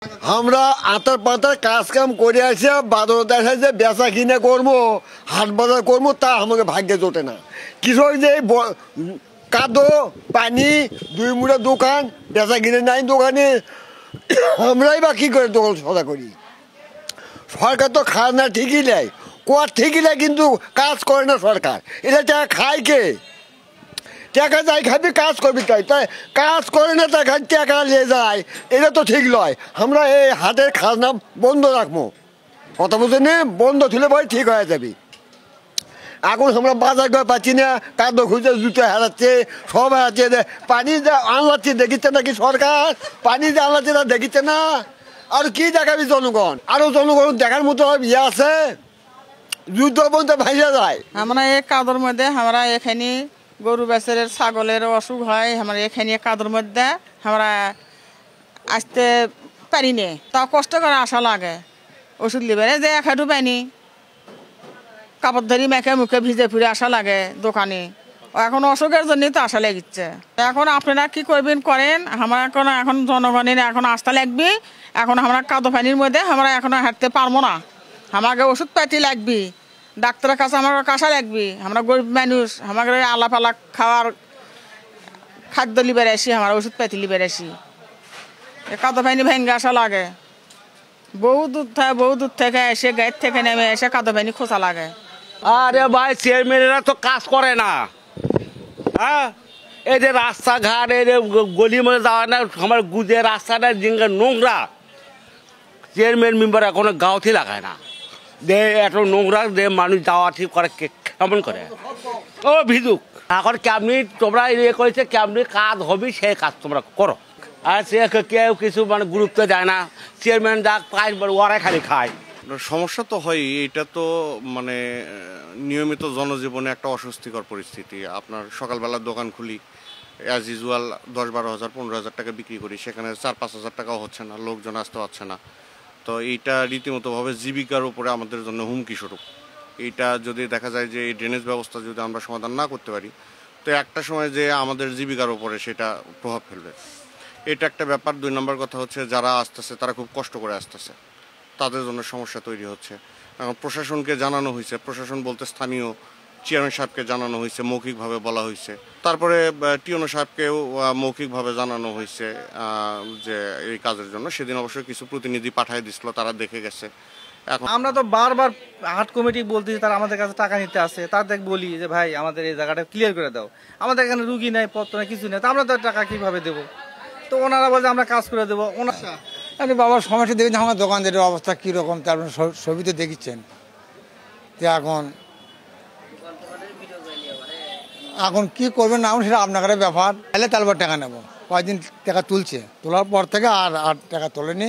আমরা আতার পাতার কাজ কাম করে আসে বাজার দেখায় যে বেচা কিনে করবো, হাট বাজার করবো, তা আমাকে ভাগ্যে জোটে না। কৃষক যে কাদো পানি দুই মুড়া দোকান বেচা কিনে নাই দোকানে, আমরাই বা কী করে দোকান সদা করি। সরকার তো খাজনা ঠিকই নেয়, কর ঠিকই নেয়, কিন্তু কাজ করে না সরকার। এটা টাকা খায় কে? টাকা যাই খাবি কাজ করবি, তাই তাই কাজ করে না, তাই টাকা নিয়ে যায়, এটা তো ঠিক নয়। আমরা এই হাটের খাজনা বন্ধ রাখবো, কথা বলতে নেই, বন্ধ তুলে বই ঠিক হয়ে যাবে। এখন আমরা বাজার করে পাচ্ছি না, কাদো খুঁজে জুতো হারাচ্ছে, সব হারাচ্ছে। পানি যা আনলাচ্ছে দেখিচ্ছে নাকি সরকার, পানি যে আনলাচ্ছে না দেখিচ্ছে না। আর কি দেখাবি জনগণ? আরো জনগণ দেখার মতো ইয়ে আছে? যুদ্ধ বলতে ভাইয়া যায়। আমরা এই কাদর মধ্যে আমরা এখানে গরু বেচারের ছাগলের অসুখ হয়, আমরা এখানে কাদর মধ্যে আমরা আসতে পারি না, তা কষ্ট করে আসা লাগে। ওষুধ লিবারে যে এক হাঁটু পানি কাপড় ধরি মেখে মুখে ভিজে ফুরে আসা লাগে দোকানে। এখন অসুখের জন্যই তো আসা লেগেছে। এখন আপনারা কি করবেন করেন, আমরা এখন জনগণের এখন আসতে লাগবে। এখন আমরা কাদো পানির মধ্যে আমরা এখন হাঁটতে পারবো না, আমাকে ওষুধ পাতি লাগবে, ডাক্তারের কাছে আমার কাছা লাগবে। আমরা গরিব মানুষ, আমাকে আলাপ আলাপ খাওয়ার খাদ্য লিবার আসি, আমার ওষুধ পাতি লিবার আসি। কাদো পানি ভেঙে আসা লাগে, বহু দূর থেকে এসে গাড়ি থেকে নেমে এসে কাদো পানি খোঁচা লাগে। আরে ভাই, চেয়ারম্যানেরা তো কাজ করে না। হ্যাঁ, এই যে রাস্তাঘাট, এই যে গলি মধ্যে যাওয়া না, আমার গুজে রাস্তাটা জিঙ্গা নোংরা। চেয়ারম্যান মেম্বার কোনো গাঁওতে লাগায় না, দে এত নোংরা দে মানুষ যাওয়া ঠিক করে কেমন করে? ও ভিজুক এখন কেমনি তোমরা ইয়ে করেছে, কেমনি কাজ হবে সেই কাজ তোমরা করো। আর সে কেউ কিছু মানে গুরুত্ব দেয় না, চেয়ারম্যান যা পায় ওরাই খালি খায়। সমস্যা তো হয়, এটা তো মানে নিয়মিত জনজীবনে একটা অস্বস্তিকর পরিস্থিতি। আপনার সকালবেলা দোকান খুলি, অ্যাজ ইউজুয়াল 10-12,000 15,000 টাকা বিক্রি করি, সেখানে 4-5 হাজার টাকাও হচ্ছে না, লোকজন আসতে পারছে না। তো এইটা রীতিমতোভাবে জীবিকার উপরে আমাদের জন্য হুমকি স্বরূপ। এইটা যদি দেখা যায় যে এই ড্রেনেজ ব্যবস্থা যদি আমরা সমাধান না করতে পারি, তো একটা সময় যে আমাদের জীবিকার উপরে সেটা প্রভাব ফেলবে, এটা একটা ব্যাপার। 2 নম্বর কথা হচ্ছে, যারা আসতেছে তারা খুব কষ্ট করে আসতেছে, তাদের জন্য সমস্যা তৈরি হচ্ছে। এখন প্রশাসনকে জানানো হয়েছে, প্রশাসন বলতে স্থানীয় চেয়ারম্যান সাহেবকে জানানো হয়েছে, মৌখিকভাবে বলা হয়েছে। তারপরে টিওনো সাহেবকেও মৌখিকভাবে জানানো হয়েছে যে এই কাজের জন্য। সেদিন অবশ্যই কিছু প্রতিনিধি পাঠিয়ে দিছিল, তারা দেখে গেছে। এখন আমরা তো বারবার হাট কমিটি বলতেছি, তারা আমাদের কাছে টাকা নিতে আসে, তাদের বলি যে ভাই আমাদের এই জায়গাটা ক্লিয়ার করে দাও, আমাদের এখানে রুগী নেই, পত্র নেই, কিছু নেই, তো আমরা তো টাকা কিভাবে দেবো? তো ওনারা বলছে আমরা কাজ করে দেবো। আরে বাবার সমস্যা দেখেছেন, আমার দোকানদের অবস্থা কীরকম, তারপর ছবি তো দেখেছেন। যে এখন কি করবেন না সেটা আপনাদের ব্যাপার। তাহলে তারপর টাকা নেবো, কয়েকদিন টাকা তুলছে, তোলার পর থেকে আর টাকা তোলেনি।